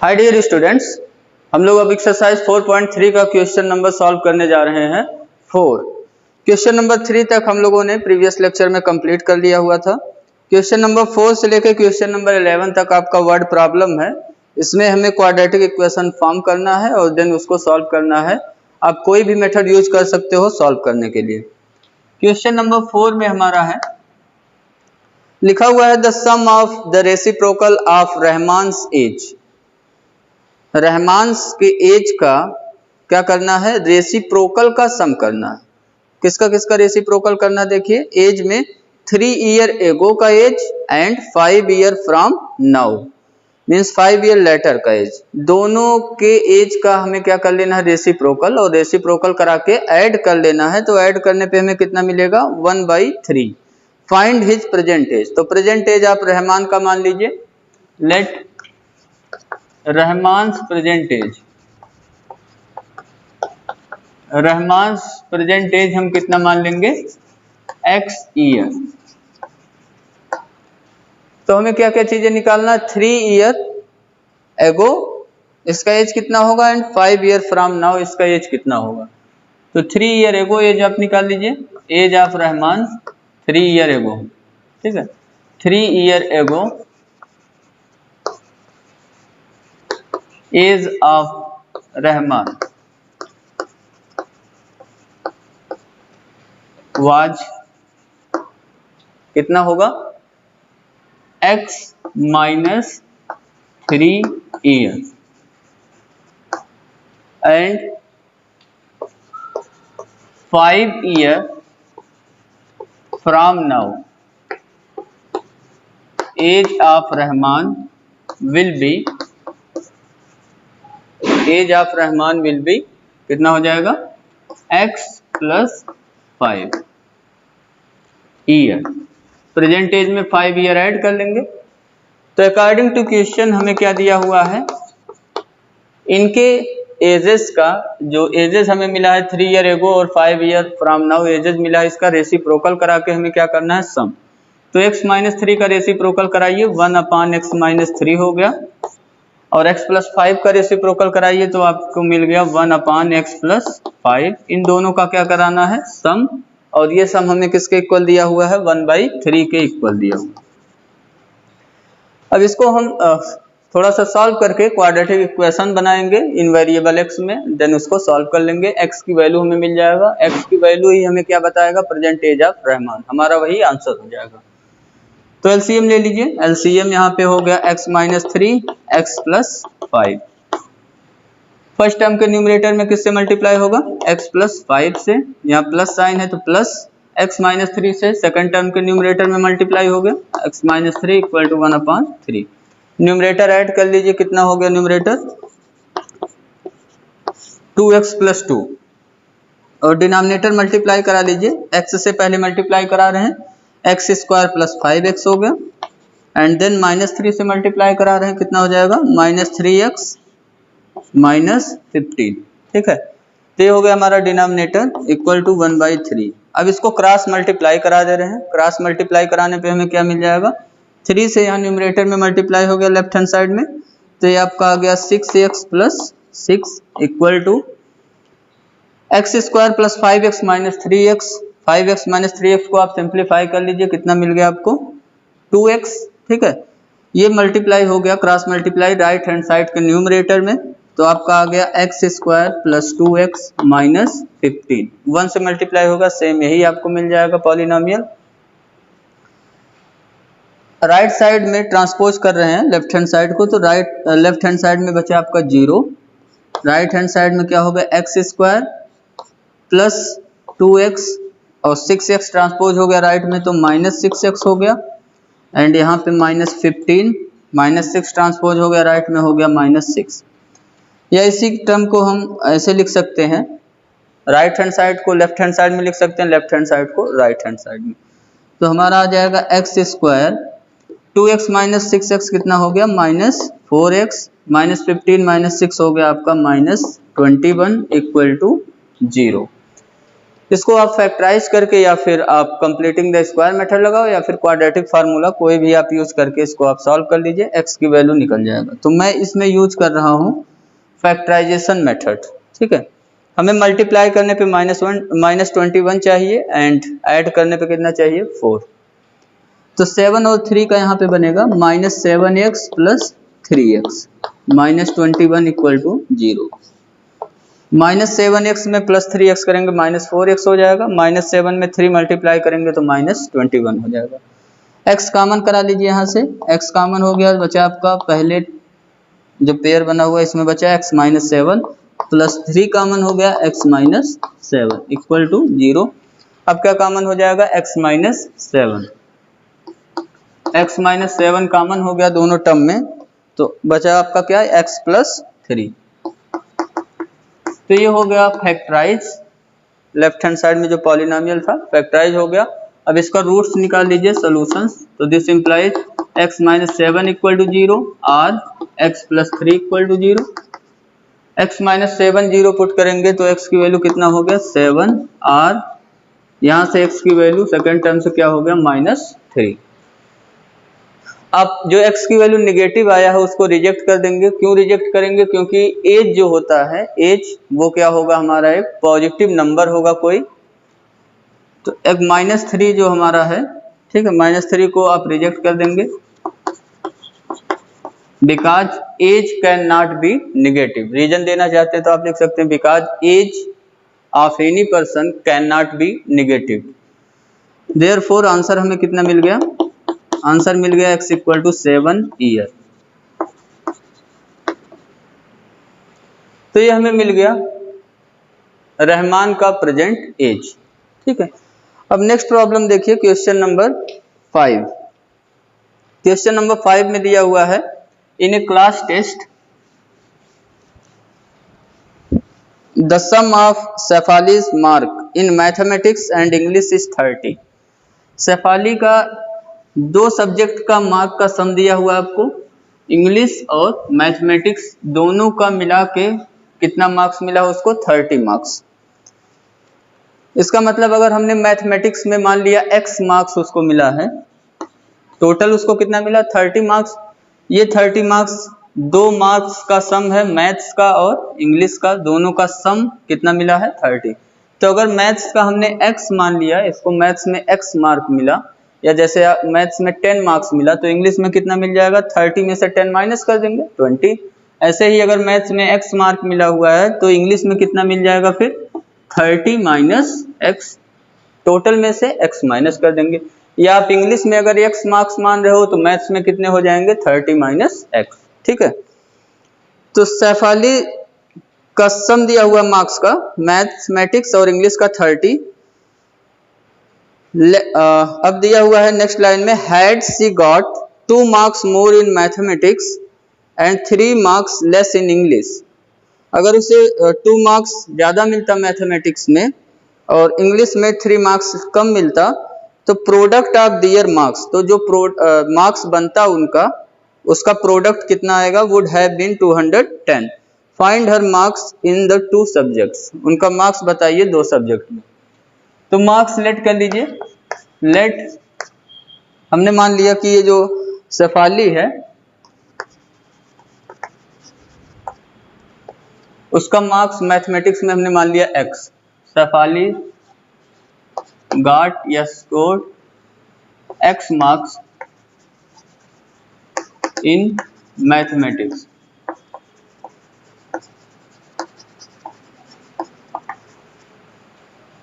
Hi dear students, हम लोग अब एक्सरसाइज 4.3 का क्वेश्चन नंबर सॉल्व करने जा रहे हैं 4। क्वेश्चन नंबर 3 तक हम लोगों ने प्रीवियस लेक्चर में कंप्लीट कर लिया हुआ था। क्वेश्चन नंबर 4 से लेकर क्वेश्चन नंबर 11 तक आपका वर्ड प्रॉब्लम है। इसमें हमें क्वाड्रेटिक इक्वेशन फॉर्म करना है और देन उसको सॉल्व करना है। आप कोई भी मेथड यूज कर सकते हो सॉल्व करने के लिए। क्वेश्चन नंबर 4 में हमारा है, लिखा हुआ है the sum of the reciprocal of Rahman's age. Rahman's के एज का क्या करना है, रेसिप्रोकल का सम करना है। किसका किसका रेसिप्रोकल करना, देखिए एज में 3 ईयर एगो का age and 5 year from now, means 5 year later का एज, दोनों के एज का हमें क्या कर लेना है, रेसिप्रोकल, और रेसिप्रोकल करा के ऐड कर लेना है। तो ऐड करने पे हमें कितना मिलेगा, 1/3। फाइंड हिज प्रेजेंट एज, तो प्रेजेंट एज आप रहमान का मान लीजिए, let Rahman's present age, Rahman's present age हम कितना मान लेंगे, x ईयर। तो हमें क्या क्या चीजें निकालना, 3 ईयर एगो इसका एज कितना होगा एंड 5 ईयर फ्रॉम नाउ इसका एज कितना होगा। तो 3 ईयर एगो एज आप निकाल लीजिए, एज ऑफ रहमान 3 ईयर एगो, ठीक है। 3 ईयर एगो एज ऑफ रहमान वाज कितना होगा, x minus 3 year and 5 year from now age of Rahman will be, age of Rahman will be कितना हो जाएगा, x plus 5 year. Present age में 5 ईयर ऐड कर लेंगे। तो अकॉर्डिंग टू क्वेश्चन हमें क्या दिया हुआ है, इनके एजेस का जो एजेस हमें मिला है 3 ईयर एगो और 5 ईयर फ्रॉम नाउ एजेस मिला है, इसका रेसिप्रोकल करा के हमें क्या करना है, सम। तो x माइनस 3 का रेसिप्रोकल कराइए, 1/x माइनस 3 हो गया, और x प्लस 5 का रेसिप्रोकल कराइए तो आपको मिल गया 1/x प्लस 5। इन दोनों का क्या कराना है, सम, और ये सम हमें किसके इक्वल दिया हुआ है, 1/3 के इक्वल दिया हुआ। अब इसको हम थोड़ा सा सॉल्व करके क्वाड्रेटिक इक्वेशन बनाएंगे इन वेरिएबल x में, देन उसको सॉल्व कर लेंगे। x की वैल्यू हमें मिल जाएगा, x की वैल्यू ही हमें क्या बताएगा, प्रेजेंट एज ऑफ रहमान, हमारा वही आंसर हो जाएगा। तो एलसीएम ले लीजिए, एलसीएम यहाँ पे हो गया x minus 3 x plus 5। First term के न्यूमरेटर में किससे मल्टीप्लाई होगा, x प्लस 5 से, यहाँ प्लस साइन है तो प्लस x माइनस 3 से। सेकंड टर्म के न्यूमरेटर में मल्टीप्लाई हो गया, x minus 3 equal to 1/3। Numerator add कर लीजिए, कितना हो गया न्यूमरेटर, 2x प्लस 2, और डिनोमिनेटर मल्टीप्लाई करा लीजिए, x से पहले मल्टीप्लाई करा रहे हैं, x स्क्वायर प्लस 5x हो गया, एंड देन माइनस 3 से मल्टीप्लाई करा रहे हैं, कितना हो जाएगा, माइनस 3x माइनस 15, ठीक है। तो ये हो गया हमारा डिनोमिनेटर इक्वल टू 1/3। अब इसको क्रॉस मल्टीप्लाई करा दे रहे हैं, क्रॉस मल्टीप्लाई कराने पे हमें क्या मिल जाएगा, 3 से यहाँ न्यूमरेटर में मल्टीप्लाई हो गया लेफ्ट हैंड साइड में, तो ये आपका आ गया 6x plus 6 equal to x square plus 5x minus 3x। 5x minus 3x को आप सिंप्लीफाई कर लीजिए, कितना मिल गया आपको, 2x, ठीक है। ये मल्टीप्लाई हो गया, cross multiply right hand side के न्यूमरेटर में, तो आपका आ गया x square plus 2x minus 15। 1 से मल्टीप्लाई होगा, सेम यही आपको मिल जाएगा पॉलिनोमियल। राइट साइड में ट्रांसपोज कर रहे हैं लेफ्ट हैंड साइड को, तो राइट लेफ्ट हैंड साइड में बचा आपका 0, राइट हैंड साइड में क्या हो गया, x स्क्वायर प्लस 2x और 6x ट्रांसपोज हो गया राइट में, तो माइनस 6x हो गया, एंड यहाँ पे माइनस 15, माइनस 6 ट्रांसपोज हो गया राइट में, हो गया माइनस 6। या इसी टर्म को हम ऐसे लिख सकते हैं, राइट हैंड साइड को लेफ्ट हैंड साइड में लिख सकते हैं, लेफ्ट हैंड साइड को राइट हैंड साइड में। तो हमारा आ जाएगा x square 2x minus 6x कितना हो गया, माइनस 4x, माइनस 15 माइनस 6 हो गया आपका माइनस 21 इक्वल टू 0। इसको आप फैक्टराइज करके या फिर आप कंप्लीटिंग द स्क्वायर मेथड लगाओ या फिर क्वाड्रेटिक फार्मूला कोई भी आप यूज करके इसको आप सॉल्व कर लीजिए, x की वैल्यू निकल जाएगा। तो मैं इसमें यूज कर रहा हूँ फैक्टराइजेशन मेथड। ठीक है, हमें मल्टीप्लाई करने पे -21 चाहिए एंड ऐड करने पे कितना चाहिए 4। तो 7 और 3 का यहाँ पे बनेगा -7x + 3x -21 = 0। -7x में +3x करेंगे -4x हो जाएगा, -7 में 3 मल्टीप्लाई करेंगे तो -21 हो जाएगा। x कॉमन करा लीजिए, यहाँ से x कॉमन हो गया, बचा आपका पहले जो पेयर बना हुआ है इसमें बचा x -7 + 3 कॉमन हो गया x -7 = 0। अब क्या कॉमन हो जाएगा x -7 कॉमन हो गया दोनों टर्म में, तो बचा आपका क्या है x + 3। तो ये हो गया फैक्टराइज, लेफ्ट हैंड साइड में जो पॉलिनोमियल था फैक्टराइज हो गया। अब इसका रूट्स निकाल लीजिए सॉल्यूशंस। तो दिस इंप्लाइज x -7 = 0 और x + 3 = 0। x -7 0 पुट करेंगे तो x की वैल्यू कितना हो गया 7 और यहाँ से x की वैल्यू सेकेंड टर्म से क्या हो गया -3। अब जो x की वैल्यू निगेटिव आया है उसको रिजेक्ट कर देंगे। क्यों रिजेक्ट करेंगे? क्योंकि एज जो होता है एज वो क्या होगा हमारा एक पॉजिटिव नंबर होगा कोई। तो एक -3 जो हमारा है, ठीक है, -3 को आप रिजेक्ट कर देंगे because age can not be negative. Reason देना चाहते हैं तो आप लिख सकते हैं because age of any person can not be negative. Therefore answer हमें कितना मिल गया? आंसर मिल गया x = 7 ईयर। तो ये हमें मिल गया रहमान का प्रेजेंट एज। ठीक है, अब नेक्स्ट प्रॉब्लम देखिए, क्वेश्चन नंबर 5। क्वेश्चन नंबर 5 में दिया हुआ है in a class test the sum of Shefali's mark in mathematics and English is 30। Shefali का 2 सब्जेक्ट का मार्क का सम दिया हुआ है आपको, इंग्लिश और मैथमेटिक्स दोनों का मिला के कितना मार्क्स मिला है उसको 30 मार्क्स। इसका मतलब अगर हमने मैथमेटिक्स में मान लिया x मार्क्स उसको मिला है, टोटल उसको कितना मिला 30 मार्क्स। ये 30 मार्क्स 2 मार्क्स का सम है, मैथ्स का और इंग्लिश का, दोनों का सम कितना मिला है 30। तो अगर मैथ्स का हमने x मान लिया, इसको मैथ्स में x मार्क मिला, या जैसे मैथ्स में 10 मार्क्स मिला तो इंग्लिश में कितना मिल जाएगा 30 में से 10 माइनस कर देंगे 20। ऐसे ही अगर मैथ्स में x मार्क मिला हुआ है तो इंग्लिश में कितना मिल जाएगा फिर 30 - x, टोटल में से x माइनस कर देंगे। या आप इंग्लिश में अगर x मार्क्स मान रहे हो तो मैथ्स में कितने हो जाएंगे 30 - x। ठीक है, तो शेफाली का सम दिया हुआ मार्क्स का मैथमेटिक्स और इंग्लिश का 30। अब दिया हुआ है नेक्स्ट लाइन में had she got 2 marks more in mathematics and 3 marks less in English. अगर उसे 2 मार्क्स ज़्यादा मिलता मैथमेटिक्स में और इंग्लिश में 3 मार्क्स कम मिलता तो प्रोडक्ट ऑफ दियर मार्क्स, तो जो मार्क्स बनता उनका, उसका प्रोडक्ट कितना आएगा would have been 210। Find her marks in the 2 subjects, उनका मार्क्स बताइए 2 सब्जेक्ट में। तो मार्क्स लेट कर लीजिए। लेट हमने मान लिया कि ये जो शेफाली है उसका मार्क्स मैथमेटिक्स में हमने मान लिया x। शेफाली गॉट या scored x marks in mathematics.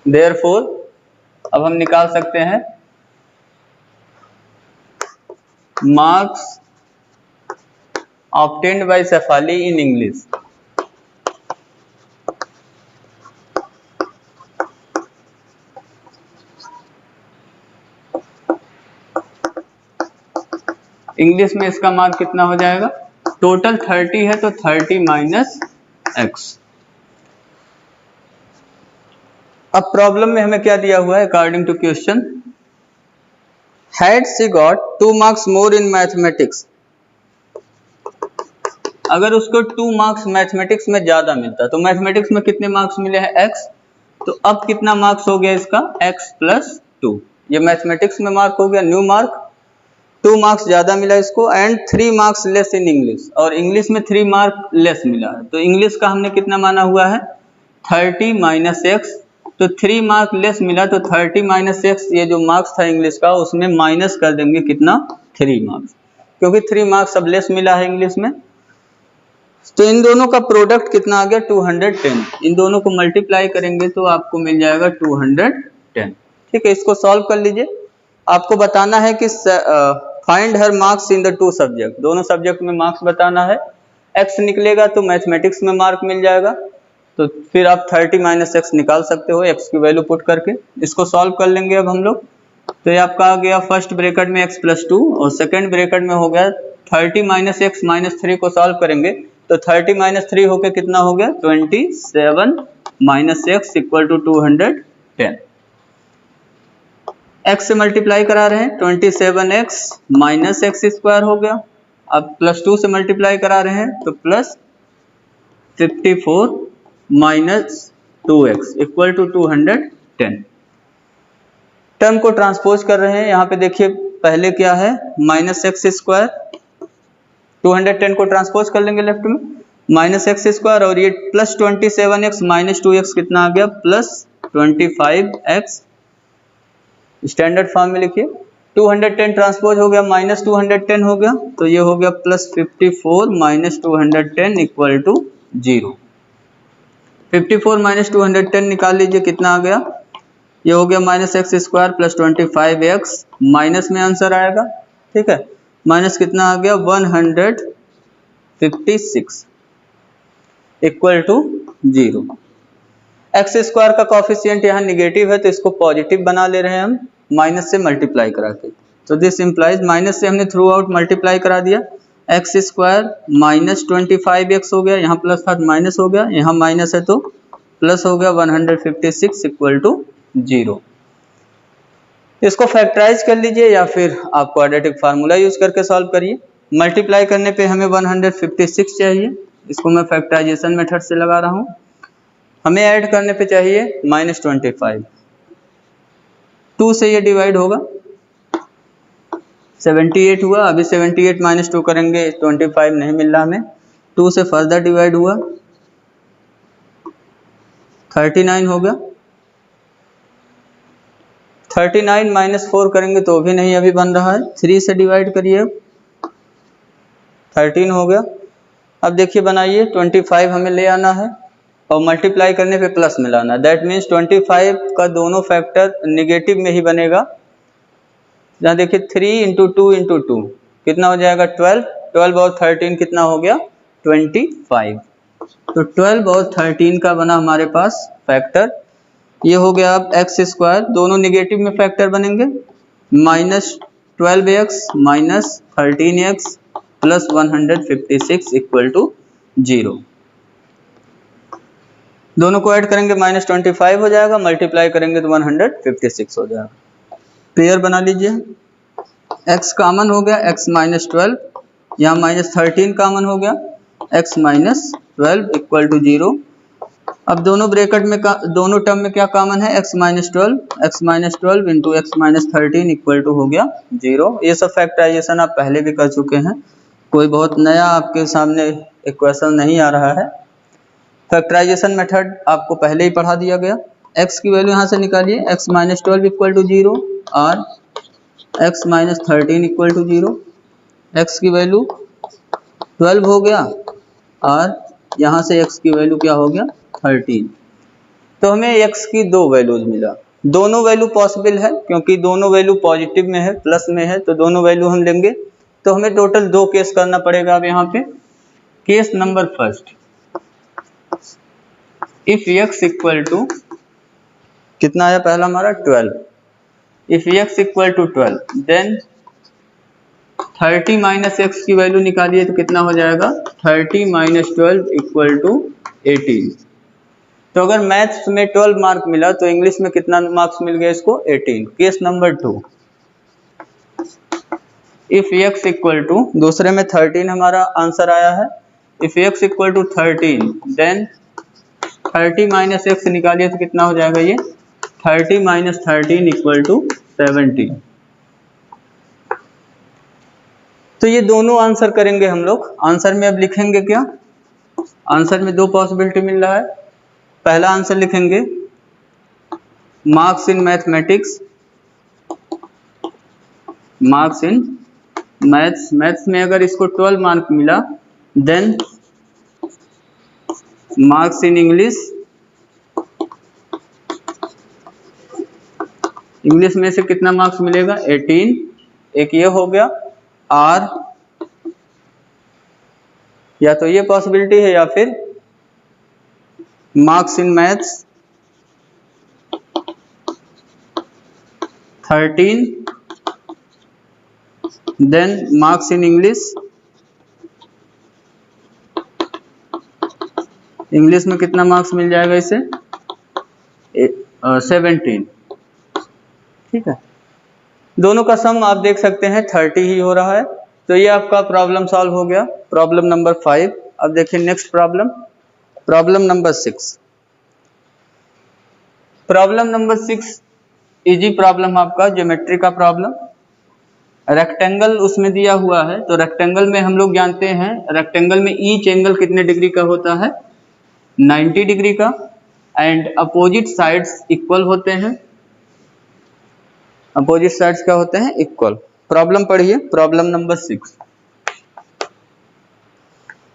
Therefore अब हम निकाल सकते हैं marks obtained by Shefali in English. English में इसका मार्क कितना हो जाएगा, टोटल 30 है तो 30 - x। अब प्रॉब्लम में हमें क्या दिया हुआ है according to question, had she got 2 marks more in mathematics. अगर उसको 2 मार्क्स मैथमेटिक्स में ज्यादा मिलता तो मैथमेटिक्स में कितने मार्क्स मिले हैं x, तो अब कितना मार्क्स हो गया इसका x+2। ये मैथमेटिक्स में मार्क हो गया, न्यू मार्क। 2 मार्क्स ज़्यादा मिला इसको and 3 marks less in English, और इंग्लिश में 3 मार्क लेस मिला है। तो इंग्लिश का हमने कितना माना हुआ है 30 - x। तो 3 मार्क लेस मिला तो 30 - x, ये जो मार्क्स था इंग्लिश का उसमें माइनस कर देंगे कितना 3 मार्क्स, क्योंकि 3 मार्क्स अब लेस मिला है इंग्लिश में। तो इन दोनों का प्रोडक्ट कितना आ गया 210। इन दोनों को मल्टीप्लाई करेंगे तो आपको मिल जाएगा 210। ठीक है, इसको सॉल्व कर लीजिए। आपको बताना है कि find her marks in the 2 subject, दोनों सब्जेक्ट में मार्क्स बताना है। x निकलेगा तो मैथमेटिक्स में मार्क मिल जाएगा, तो फिर आप 30 - x निकाल सकते हो x की वैल्यू पुट करके। इसको सॉल्व कर लेंगे अब हम लोग। तो ये आपका आ गया फर्स्ट ब्रैकेट में x+2 और सेकंड ब्रैकेट में हो गया 30 - x - 3 को सॉल्व करेंगे तो 30 - 3 होके कितना हो गया 27 - x = 210। x से मल्टीप्लाई करा रहे हैं 27x - x² हो गया। अब +2 से मल्टीप्लाई करा रहे हैं तो +54 - 2x = 210। टर्म को ट्रांसपोज कर रहे हैं। यहाँ पे देखिए पहले क्या है -x², 210 को ट्रांसपोज कर लेंगे लेफ्ट में -x² और ये +27x - 2x कितना आ गया +25x। स्टैंडर्ड फॉर्म में लिखिए 210 ट्रांसपोज हो गया -210 हो गया, तो ये हो गया +54 - 210 = 0। 54 - 210 निकाल लीजिए, कितना आ गया, ये हो गया -x² + 25x, माइनस में आंसर आएगा। ठीक है, माइनस कितना आ गया 156 = 0। x² का कॉफिशिएंट यहाँ निगेटिव है तो इसको पॉजिटिव बना ले रहे हैं हम माइनस से मल्टीप्लाई करा के। तो दिस इम्प्लाइज माइनस से हमने थ्रू आउट मल्टीप्लाई करा दिया, x² - 25x हो गया, यहाँ प्लस था माइनस हो गया, यहाँ माइनस है तो प्लस हो गया 156 = 0। इसको फैक्टराइज कर लीजिए या फिर आप क्वाड्रेटिक फार्मूला यूज करके सॉल्व करिए। मल्टीप्लाई करने पे हमें 156 चाहिए, इसको मैं फैक्टराइजेशन मेथड से लगा रहा हूँ। हमें ऐड करने पे चाहिए -25, 2 से ये डिवाइड होगा 78 हुआ। अभी 78 - 2 करेंगे 25 नहीं मिल रहा हमें, 2 से फर्दर डिवाइड हुआ 39 हो गया। 39 - 4 करेंगे तो भी नहीं अभी बन रहा है, 3 से डिवाइड करिए 13 हो गया। अब देखिए बनाइए 25 हमें ले आना है और मल्टीप्लाई करने पे प्लस मिलाना है, दैट मीन्स 25 का दोनों फैक्टर नेगेटिव में ही बनेगा। यहाँ देखिए 3 × 2 × 2 कितना हो जाएगा 12, 12 और 13 कितना हो गया 25। तो 12 और 13 का बना हमारे पास फैक्टर, ये हो गया। अब x², दोनों नेगेटिव में फैक्टर बनेंगे, -12x - 13x + 156 = 0। दोनों को ऐड करेंगे -25 हो जाएगा, मल्टीप्लाई करेंगे तो 156 हो जाएगा। पेयर बना लीजिए, x कॉमन हो गया, x - 12, यहाँ -13 कॉमन हो गया, x - 12 = 0। अब दोनों ब्रैकेट में दोनों टर्म में क्या कॉमन है x - 12, x - 12 × x - 13 = हो गया 0। ये सब फैक्टराइजेशन आप पहले भी कर चुके हैं, कोई बहुत नया आपके सामने इक्वेशन नहीं आ रहा है। फैक्टराइजेशन मेथड आपको पहले ही पढ़ा दिया गया। x की वैल्यू यहाँ से निकालिए, x - 12 = 0 और x - 13 = 0। x की वैल्यू 12 हो गया और यहाँ से x की वैल्यू क्या हो गया 13। तो हमें x की 2 वैल्यूज मिला, दोनों वैल्यू पॉसिबल है क्योंकि दोनों वैल्यू पॉजिटिव में है, प्लस में है, तो दोनों वैल्यू हम लेंगे। तो हमें टोटल 2 केस करना पड़ेगा। अब यहाँ पे case number first, if x = कितना आया पहला हमारा 12, इफ x = 12 देन 30 - x की वैल्यू निकालिए तो कितना हो जाएगा 30 - 12 = 18। तो अगर मैथ्स में 12 मार्क मिला तो इंग्लिश में कितना मार्क्स मिल गया इसको 18। केस नंबर 2, इफ x = दूसरे में 13 हमारा आंसर आया है, if x = 13 then 30 minus x निकालिए तो कितना हो जाएगा ये 30 माइनस 13 इक्वल टू 17। तो ये दोनों आंसर करेंगे हम लोग। आंसर में अब लिखेंगे क्या, आंसर में दो पॉसिबिलिटी मिल रहा है। पहला आंसर लिखेंगे marks in mathematics, marks in maths, maths में अगर इसको 12 मार्क मिला, then marks in English, English में से कितना मार्क्स मिलेगा 18, एक ये हो गया। और या तो ये पॉसिबिलिटी है या फिर marks in maths 13, then marks in English, English में कितना मार्क्स मिल जाएगा इसे 17। ठीक है, दोनों का सम आप देख सकते हैं 30 ही हो रहा है। तो ये आपका प्रॉब्लम सॉल्व हो गया, प्रॉब्लम नंबर 5। अब देखिए next problem, problem number 6। Problem number 6 easy problem आपका ज्योमेट्री का प्रॉब्लम। रेक्टेंगल उसमें दिया हुआ है, तो रेक्टेंगल में हम लोग जानते हैं रेक्टेंगल में ईच एंगल कितने डिग्री का होता है 90 डिग्री का, एंड अपोजिट साइड्स इक्वल होते हैं, अपोजिट साइड्स क्या होते हैं इक्वल। प्रॉब्लम पढ़िए, प्रॉब्लम नंबर 6।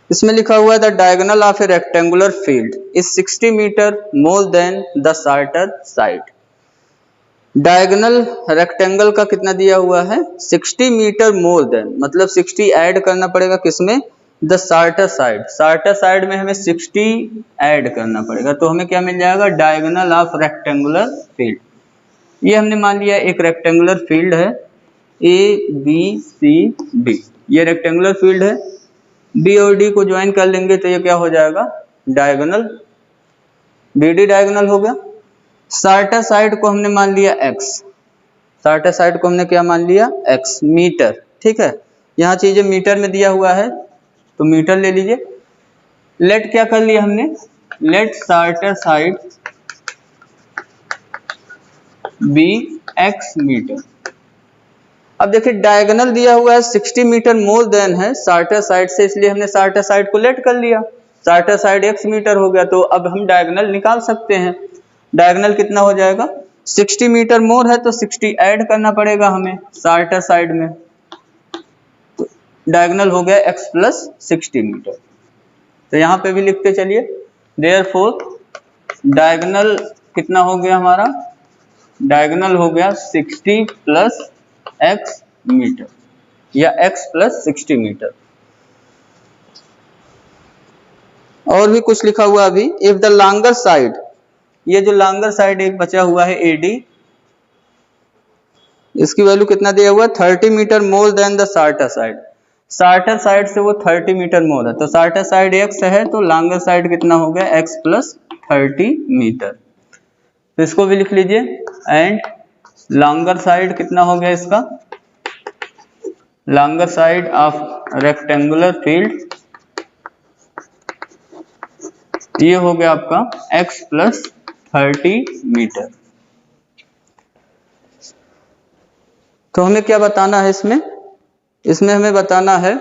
इसमें लिखा हुआ है the diagonal of a rectangular field is 60 metre more than the shorter side. Diagonal rectangle का कितना दिया हुआ है 60 मीटर मोर देन, मतलब 60 ऐड करना पड़ेगा किसमें the shorter side, shorter side में हमें 60 ऐड करना पड़ेगा। तो हमें क्या मिल जाएगा डायगोनल ऑफ रेक्टेंगुलर फील्ड। ये हमने मान लिया एक रेक्टेंगुलर फील्ड है ABCD, ये रेक्टेंगुलर फील्ड है। B और D को ज्वाइन कर लेंगे तो ये क्या हो जाएगा डायगोनल, BD डायगोनल हो गया। शॉर्टर साइड को हमने मान लिया x, शॉर्टर साइड को हमने क्या मान लिया x मीटर। ठीक है, यहाँ चीजें मीटर में दिया हुआ है तो मीटर ले लीजिए। लेट क्या कर लिया हमने, let shorter side be x metre. अब देखिए डायगोनल दिया हुआ है 60 मीटर मोर देन है शॉर्टर साइड से, इसलिए हमने शॉर्टर साइड को लेट कर लिया, शॉर्टर साइड x मीटर हो गया। तो अब हम डायगोनल निकाल सकते हैं। डायगोनल कितना हो जाएगा 60 मीटर मोर है तो 60 ऐड करना पड़ेगा हमें शॉर्टर साइड में, तो डायगोनल हो गया x प्लस 60 मीटर। तो यहाँ पे भी लिखते चलिए, देयरफॉर डायगोनल कितना हो गया हमारा, डायगोनल हो गया 60 प्लस x मीटर या x प्लस 60 मीटर। और भी कुछ लिखा हुआ अभी, इफ द लॉन्गर साइड, ये जो लॉन्गर साइड एक बचा हुआ है AD, इसकी वैल्यू कितना दिया हुआ है 30 metre more than the shorter side, shorter side से वो 30 मीटर मोर है, तो शॉर्टर साइड x है तो लॉन्गर साइड कितना हो गया x प्लस 30 मीटर। तो इसको भी लिख लीजिए, एंड लॉन्गर साइड कितना हो गया इसका, longer side of rectangular field ये हो गया आपका x प्लस 30 मीटर। तो हमें क्या बताना है इसमें, इसमें हमें बताना है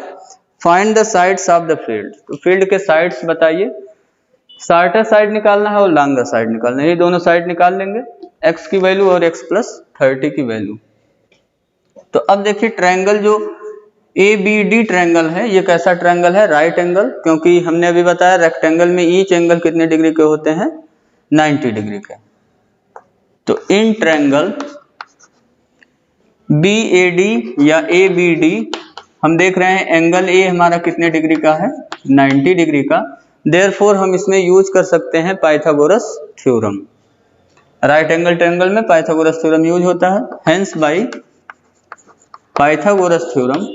find the sides of the field. तो फील्ड के साइड्स बताइए, शॉर्टर साइड निकालना है और लॉन्गर साइड निकालना है, ये दोनों साइड निकाल लेंगे, x की वैल्यू और x प्लस 30 की वैल्यू। तो अब देखिए ट्रायंगल जो ABD ट्रायंगल है, ये कैसा ट्रायंगल है राइट एंगल, क्योंकि हमने अभी बताया रेक्टेंगल में ईच एंगल कितने डिग्री के होते हैं 90 डिग्री के। तो इन ट्रायंगल BAD या ABD हम देख रहे हैं एंगल A हमारा कितने डिग्री का है 90 डिग्री का, देयरफॉर हम इसमें यूज कर सकते हैं Pythagoras theorem. Right angle triangle में पाइथागोरस थ्योरम यूज होता है, hence by Pythagoras theorem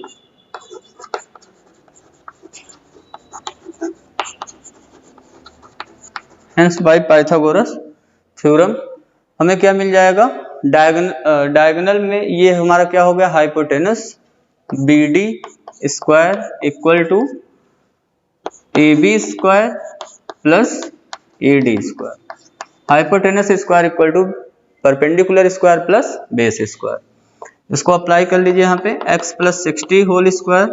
hence by Pythagoras theorem हमें क्या मिल जाएगा डायगोनल में ये हमारा क्या हो गया hypotenuse BD square equal to AB square plus ED square. Hypotenuse square equal to perpendicular square plus base square. इसको अप्लाई कर लीजिए यहाँ पे x plus 60 whole square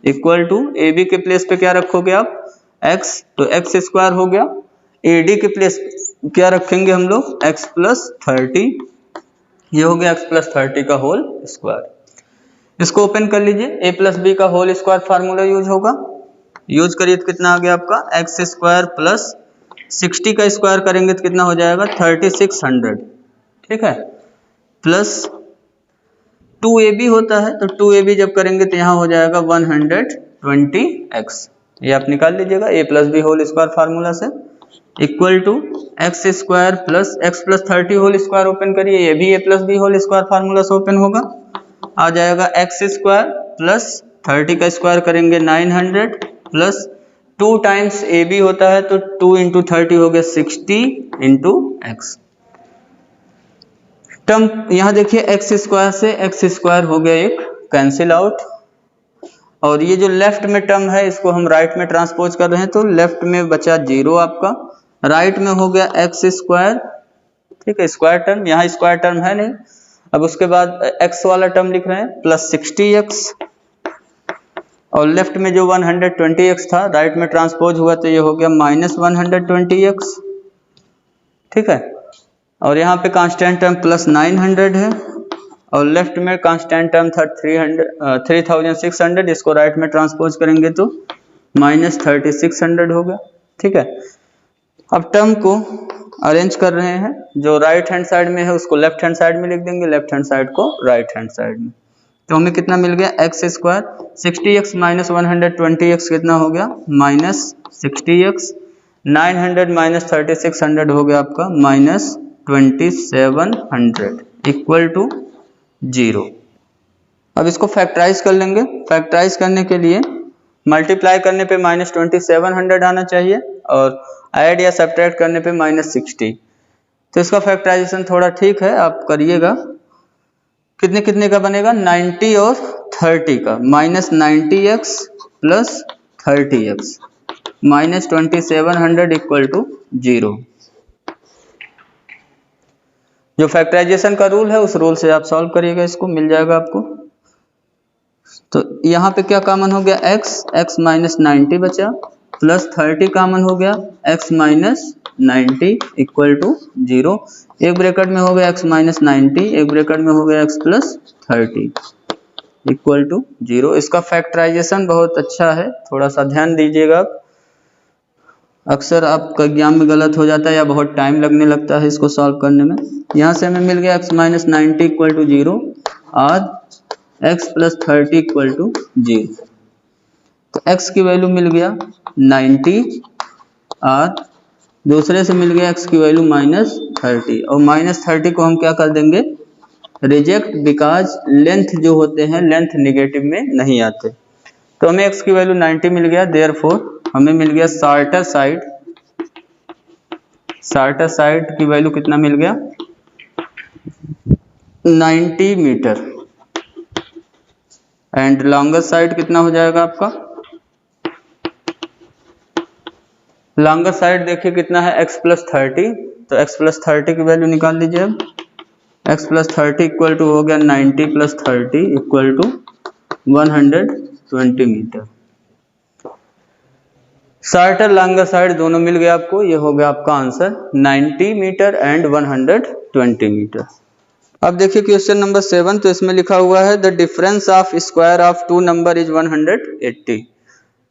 equal to AB के प्लेस पे क्या रखोगे आप x, तो x स्क्वायर हो गया। AD के प्लेस क्या रखेंगे हम लोग x प्लस 30, ये हो गया x प्लस 30 का होल स्क्वायर। इसको ओपन कर लीजिए, a प्लस बी का होल स्क्वायर फार्मूला यूज होगा, यूज करिए तो कितना आ गया आपका x स्क्वायर प्लस 60 का स्क्वायर करेंगे तो कितना हो जाएगा 3600, ठीक है, प्लस 2ab होता है तो 2ab जब करेंगे तो यहाँ हो जाएगा 120x, ये आप निकाल लीजिएगा a plus b whole square formula से, equal to x square plus x plus 30 whole square open करिए, ये भी a plus b whole square formula से ओपन होगा, आ जाएगा एक्स स्क्वायर प्लस 30 का स्क्वायर करेंगे 900 प्लस 2 टाइम्स ए बी होता है तो 2 इंटू 30 हो गया 60 इंटू एक्स। टर्म यहाँ देखिए एक्स स्क्वायर से एक्स स्क्वायर हो गया एक कैंसिल आउट, और ये जो लेफ्ट में टर्म है इसको हम राइट में ट्रांसपोज कर रहे हैं तो लेफ्ट में बचा 0 आपका, राइट में हो गया एक्स स्क्वायर, ठीक है, स्क्वायर टर्म, यहाँ स्क्वायर टर्म है नहीं। अब उसके बाद एक्स वाला टर्म लिख रहे हैं प्लस 60x, और लेफ्ट में जो 120x था राइट में ट्रांसपोज हुआ तो ये हो गया माइनस 120x, ठीक है, और यहाँ पे कांस्टेंट टर्म प्लस 900 है, और लेफ्ट में कांस्टेंट टर्म था 3600, इसको राइट में ट्रांसपोज करेंगे तो माइनस 3600 हो गया, ठीक है। अब टर्म को अरेंज कर रहे हैं, जो राइट हैंड साइड में है उसको लेफ्ट हैंड साइड में लिख देंगे, लेफ्ट हैंड साइड को राइट हैंड साइड में, तो हमें कितना मिल गया x square 60x minus 120x कितना हो गया माइनस 60x, 900 माइनस 3600 हो गया आपका माइनस 2700 इक्वल टू 0। अब इसको फैक्टराइज कर लेंगे, फैक्टराइज करने के लिए मल्टीप्लाई करने पे माइनस 2700 आना चाहिए और ऐड या सब्ट्रैक्ट करने पे माइनस 60, तो इसका फैक्टराइजेशन थोड़ा ठीक है, आप करिएगा। कितने कितने का बनेगा 90 और 30 का, minus 90x plus 30x minus 2700 equal to 0। जो फैक्टराइजेशन का रूल है उस रूल से आप सॉल्व करिएगा, इसको मिल जाएगा आपको। तो यहाँ पे क्या कॉमन हो गया x माइनस 90 बचा, प्लस 30 कॉमन हो गया x माइनस 90 इक्वल टू 0, एक ब्रैकेट में हो गया x माइनस 90, एक ब्रैकेट में हो गया x प्लस 30 इक्वल टू 0। इसका फैक्टराइजेशन बहुत अच्छा है, थोड़ा सा ध्यान दीजिएगा, अक्सर आपका एग्जाम में गलत हो जाता है या बहुत टाइम लगने लगता है इसको सॉल्व करने में। यहाँ से हमें मिल गया x माइनस 90 इक्वल टू 0 और x प्लस 30 इक्वल टू 0, तो x की वैल्यू मिल गया 90 और दूसरे से मिल गया x की वैल्यू माइनस 30, और माइनस 30 को हम क्या कर देंगे रिजेक्ट, बिकॉज लेंथ जो होते हैं लेंथ निगेटिव में नहीं आते, तो हमें x की वैल्यू 90 मिल गया, देयरफॉर हमें मिल गया शॉर्टर साइड की वैल्यू कितना मिल गया 90 मीटर, एंड लॉन्गर साइड कितना हो जाएगा आपका, लॉन्गर साइड देखिए कितना है x प्लस 30, तो x प्लस 30 की वैल्यू निकाल लीजिए। अब x प्लस 30 इक्वल टू हो गया 90 plus 30 equal to 120 metre. Shorter longer side दोनों मिल गया आपको, ये हो गया आपका आंसर 90 मीटर एंड 120 मीटर। अब देखिए क्वेश्चन नंबर 7, तो इसमें लिखा हुआ है the difference of square of two number is 180।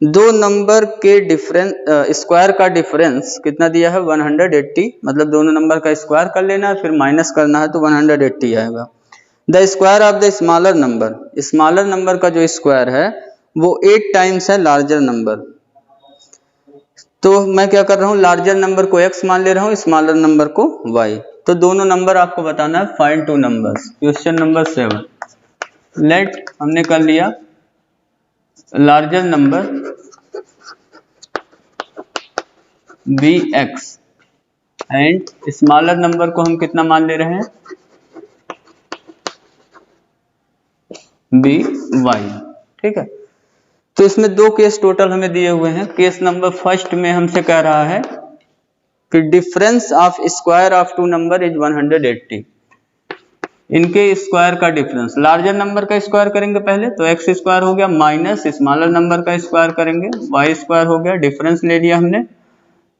दो नंबर के डिफरेंस स्क्वायर का डिफरेंस कितना दिया है 180, मतलब दोनों नंबर का स्क्वायर कर लेना है फिर माइनस करना है तो 180 आएगा। The square of the smaller number का जो स्क्वायर है वो 8 टाइम्स है लार्जर नंबर, तो मैं क्या कर रहा हूँ लार्जर नंबर को x मान ले रहा हूँ, स्मॉलर नंबर को y, तो दोनों नंबर आपको बताना है, find two numbers. Question number 7, let हमने कर लिया larger number bx and smaller number को हम कितना मान ले रहे हैं by, ठीक है। तो इसमें दो केस टोटल हमें दिए हुए हैं, केस नंबर फर्स्ट में हमसे कह रहा है फिर difference of square of two number is 180। इनके स्क्वायर का डिफरेंस, लार्जर नंबर का स्क्वायर करेंगे पहले तो एक्स स्क्वायर हो गया, माइनस स्मॉलर नंबर का स्क्वायर करेंगे वाई स्क्वायर हो गया, डिफरेंस ले लिया हमने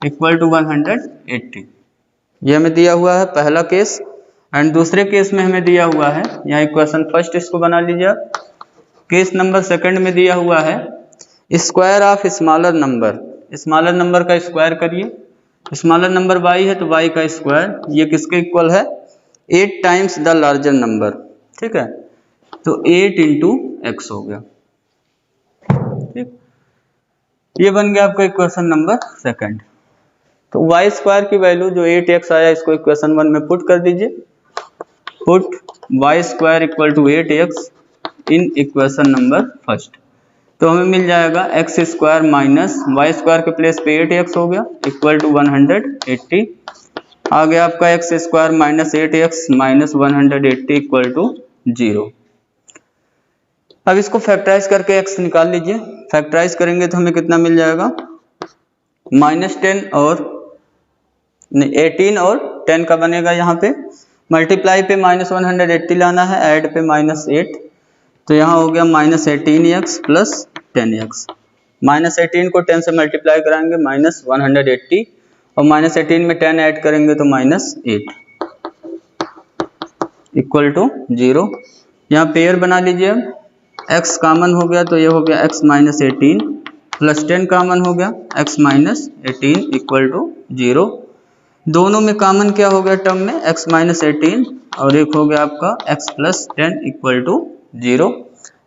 इक्वल टू 180। ये हमें दिया हुआ है पहला केस। एंड दूसरे केस में हमें दिया हुआ है, यहाँ इक्वेशन फर्स्ट इसको बना लीजिए। केस नंबर सेकंड में दिया हुआ है स्क्वायर ऑफ स्मॉलर नंबर का स्क्वायर करिए। स्मॉलर नंबर y है तो y का स्क्वायर, ये किसके इक्वल है 8 टाइम्स द लार्जर नंबर, ठीक है, तो 8 इंटू एक्स हो गया, ठीक। ये बन गया आपका इक्वेशन नंबर सेकंड। तो y स्क्वायर की वैल्यू जो 8x आया इसको इक्वेशन 1 में पुट कर दीजिए। Put y square equal to 8x in equation number first, तो हमें मिल जाएगा x square minus y square के प्लेस पे 8x हो गया इक्वल टू 180। आ गया आपका x square minus 8x minus 180 equal to 0। अब इसको फैक्टराइज करके x निकाल लीजिए। फैक्टराइज करेंगे तो हमें कितना मिल जाएगा, -10 और 18 और 10 का बनेगा, यहाँ पे मल्टीप्लाई पे -180 लाना है, ऐड पे -8, तो यहाँ हो गया -18x प्लस 10x। -18 को 10 से मल्टीप्लाई कराएंगे -180 और -18 में 10 ऐड करेंगे तो -8 इक्वल टू 0। यहाँ पेयर बना लीजिए, x कॉमन हो गया तो ये हो गया x माइनस 18 प्लस 10 कॉमन हो गया x माइनस 18 इक्वल टू 0। दोनों में कॉमन क्या हो गया टर्म में, x माइनस 18 और एक हो गया आपका x plus 10 equal to 0।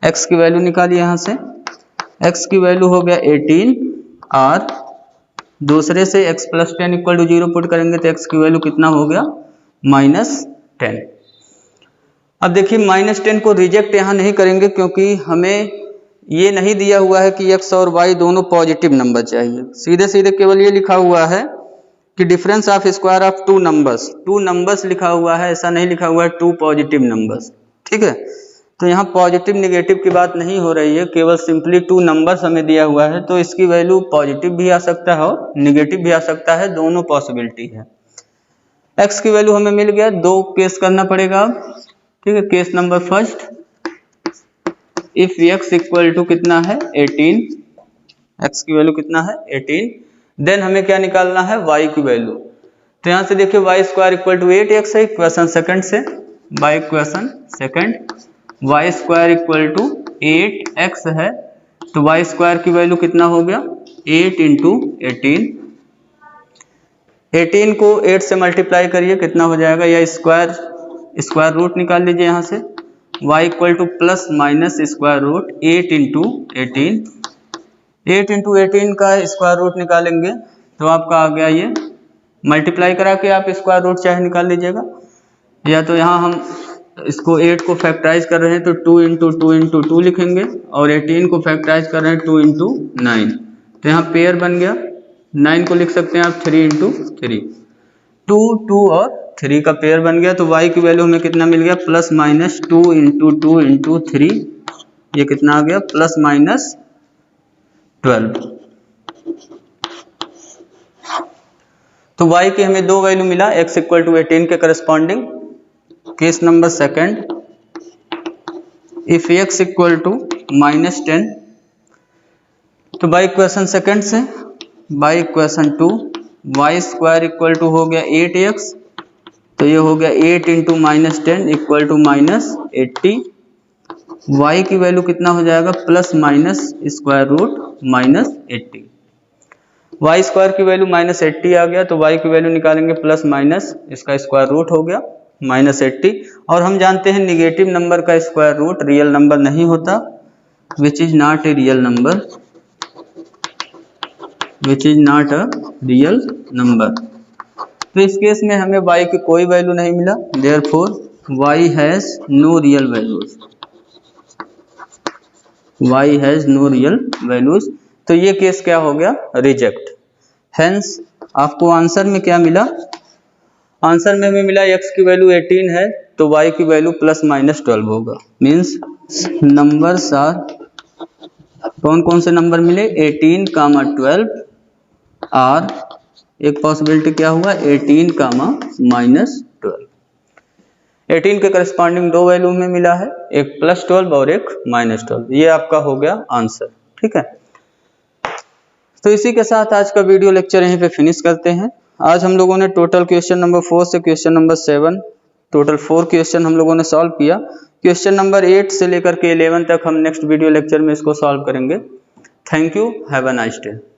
x की वैल्यू निकालिए यहाँ से, x की वैल्यू हो गया 18 और दूसरे से x plus 10 equal to 0 put करेंगे तो x की वैल्यू कितना हो गया -10। अब देखिए -10 को रिजेक्ट यहाँ नहीं करेंगे क्योंकि हमें ये नहीं दिया हुआ है कि x और y दोनों पॉजिटिव नंबर चाहिए। सीधे सीधे केवल ये लिखा हुआ है कि difference of square of two numbers लिखा हुआ है, ऐसा नहीं लिखा हुआ है टू पॉजिटिव नंबर्स, ठीक है। तो यहाँ पॉजिटिव निगेटिव की बात नहीं हो रही है, केवल सिंपली टू नंबर्स हमें दिया हुआ है, तो इसकी वैल्यू पॉजिटिव भी आ सकता है और निगेटिव भी आ सकता है, दोनों पॉसिबिलिटी है। x की वैल्यू हमें मिल गया, दो केस करना पड़ेगा अब, ठीक है। Case number first, if x equal to कितना है 18, x की वैल्यू कितना है 18, देन हमें क्या निकालना है y की वैल्यू। तो यहाँ से देखिए y square equal to 8x है इक्वेशन सेकंड से, by equation second y square equal to 8x है तो y स्क्वायर की वैल्यू कितना हो गया 8 इंटू 18 को 8 से मल्टीप्लाई करिए कितना हो जाएगा, या स्क्वायर रूट निकाल लीजिए यहाँ से, y equal to plus minus square root 8 into 18 का स्क्वायर रूट निकालेंगे तो आपका आ गया ये, मल्टीप्लाई करा के आप स्क्वायर रूट चाहे निकाल लीजिएगा, या तो यहाँ हम इसको 8 को फैक्टराइज कर रहे हैं तो 2 इंटू 2 इंटू 2 लिखेंगे और 18 को फैक्टराइज कर रहे हैं 2 इंटू 9, तो यहाँ पेयर बन गया। 9 को लिख सकते हैं आप 3 इंटू 3, 2 और 3 का पेयर बन गया। तो y की वैल्यू हमें कितना मिल गया, प्लस माइनस 2 इंटू 2 इंटू 3, ये कितना आ गया प्लस माइनस 12। तो y की हमें दो वैल्यू मिला, x इक्वल टू 18 के corresponding. Case number second, if x equal to -10, तो बाई इक्वेशन सेकंड से by equation 2 y square equal to हो गया 8x, तो ये हो गया 8 इंटू -10 इक्वल टू -80। y की वैल्यू कितना हो जाएगा, plus minus square root -80। y square की वैल्यू -80 आ गया, तो y की वैल्यू निकालेंगे प्लस माइनस इसका स्क्वायर रूट हो गया -80। और हम जानते हैं निगेटिव नंबर का स्क्वायर रूट रियल नंबर नहीं होता, which is not a real number, which is not a real number. तो इस केस में हमें y की कोई वैल्यू नहीं मिला, therefore y has no real values, y has no real values. तो ये केस क्या हो गया, रिजेक्ट। हेंस आपको आंसर में क्या मिला, आंसर में हमें मिला x की वैल्यू 18 है तो y की वैल्यू प्लस माइनस 12 होगा। मीन्स नंबर्स आर, कौन कौन से नंबर मिले, 18, 12 आर एक पॉसिबिलिटी क्या हुआ 18 कामा -12। 18 के करस्पॉन्डिंग दो वैल्यू में मिला है, एक +12 और एक -12। ये आपका हो गया आंसर। ठीक है, तो इसी के साथ आज का वीडियो लेक्चर यहीं पे फिनिश करते हैं। आज हम लोगों ने टोटल क्वेश्चन नंबर 4 से क्वेश्चन नंबर 7 टोटल 4 क्वेश्चन हम लोगों ने सॉल्व किया। क्वेश्चन नंबर 8 से लेकर के 11 तक हम नेक्स्ट वीडियो लेक्चर में इसको सॉल्व करेंगे। Thank you, have a nice day.